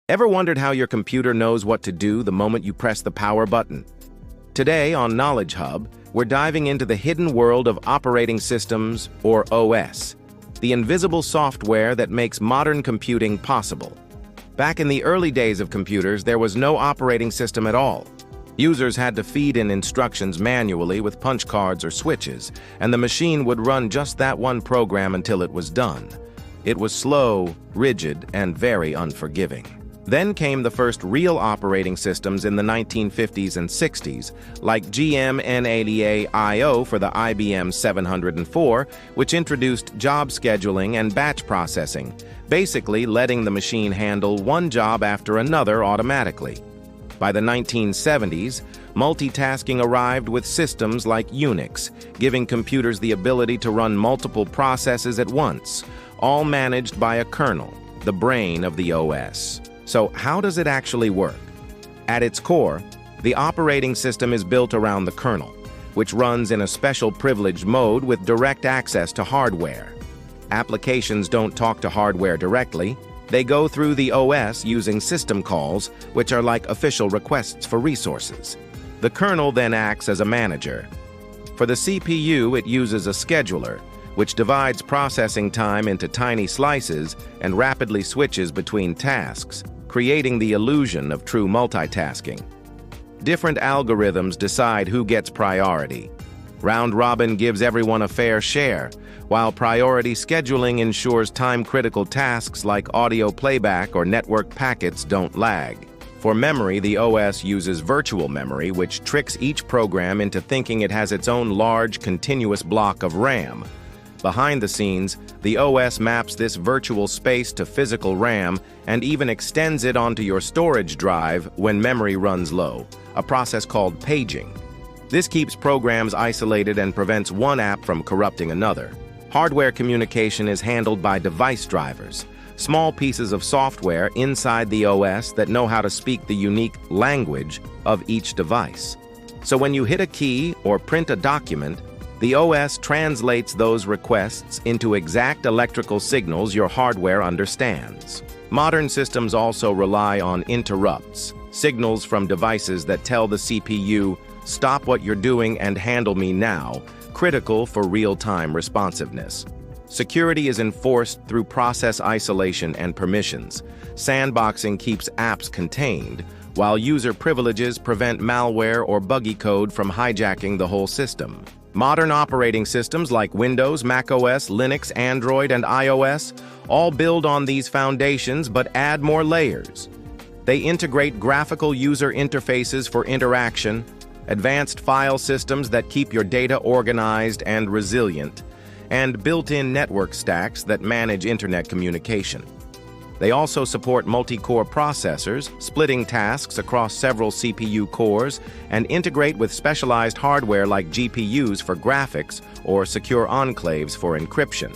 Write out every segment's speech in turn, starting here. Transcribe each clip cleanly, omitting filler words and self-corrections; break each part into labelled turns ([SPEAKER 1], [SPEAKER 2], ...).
[SPEAKER 1] Ever wondered how your computer knows what to do the moment you press the power button? Today on Knowledge Hub, we're diving into the hidden world of operating systems, or OS, the invisible software that makes modern computing possible. Back in the early days of computers, there was no operating system at all. Users had to feed in instructions manually with punch cards or switches, and the machine would run just that one program until it was done. It was slow, rigid, and very unforgiving. Then came the first real operating systems in the 1950s and 60s, like GM-NADA-IO for the IBM 704, which introduced job scheduling and batch processing, basically letting the machine handle one job after another automatically. By the 1970s, multitasking arrived with systems like Unix, giving computers the ability to run multiple processes at once, all managed by a kernel, the brain of the OS. So how does it actually work? At its core, the operating system is built around the kernel, which runs in a special privileged mode with direct access to hardware. Applications don't talk to hardware directly. They go through the OS using system calls, which are like official requests for resources. The kernel then acts as a manager. For the CPU, it uses a scheduler, which divides processing time into tiny slices and rapidly switches between tasks, creating the illusion of true multitasking. Different algorithms decide who gets priority. Round robin gives everyone a fair share, while priority scheduling ensures time-critical tasks like audio playback or network packets don't lag. For memory, the OS uses virtual memory, which tricks each program into thinking it has its own large, continuous block of RAM. Behind the scenes, the OS maps this virtual space to physical RAM and even extends it onto your storage drive when memory runs low, a process called paging. This keeps programs isolated and prevents one app from corrupting another. Hardware communication is handled by device drivers, small pieces of software inside the OS that know how to speak the unique language of each device. So when you hit a key or print a document, the OS translates those requests into exact electrical signals your hardware understands. Modern systems also rely on interrupts, signals from devices that tell the CPU, "Stop what you're doing and handle me now," critical for real-time responsiveness. Security is enforced through process isolation and permissions. Sandboxing keeps apps contained, while user privileges prevent malware or buggy code from hijacking the whole system. Modern operating systems like Windows, macOS, Linux, Android, and iOS all build on these foundations but add more layers. They integrate graphical user interfaces for interaction, advanced file systems that keep your data organized and resilient, and built-in network stacks that manage internet communication. They also support multicore processors, splitting tasks across several CPU cores, and integrate with specialized hardware like GPUs for graphics or secure enclaves for encryption.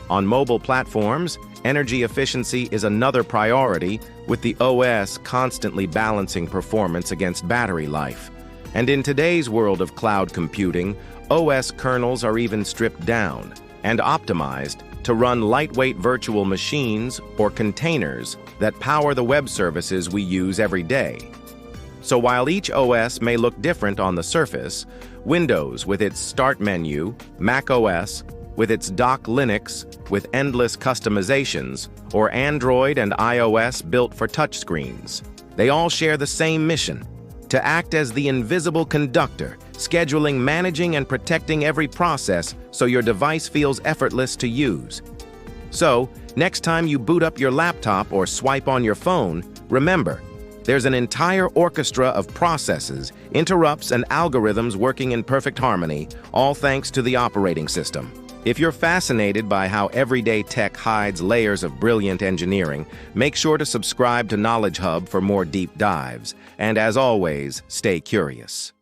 [SPEAKER 1] On mobile platforms, energy efficiency is another priority, with the OS constantly balancing performance against battery life. And in today's world of cloud computing, OS kernels are even stripped down and optimized to run lightweight virtual machines or containers that power the web services we use every day. So while each OS may look different on the surface, Windows with its Start menu, macOS with its Dock Linux with endless customizations, or Android and iOS built for touchscreens, they all share the same mission: to act as the invisible conductor, scheduling, managing, and protecting every process so your device feels effortless to use. So, next time you boot up your laptop or swipe on your phone, remember, there's an entire orchestra of processes, interrupts, and algorithms working in perfect harmony, all thanks to the operating system. If you're fascinated by how everyday tech hides layers of brilliant engineering, make sure to subscribe to Knowledge Hub for more deep dives. And as always, stay curious.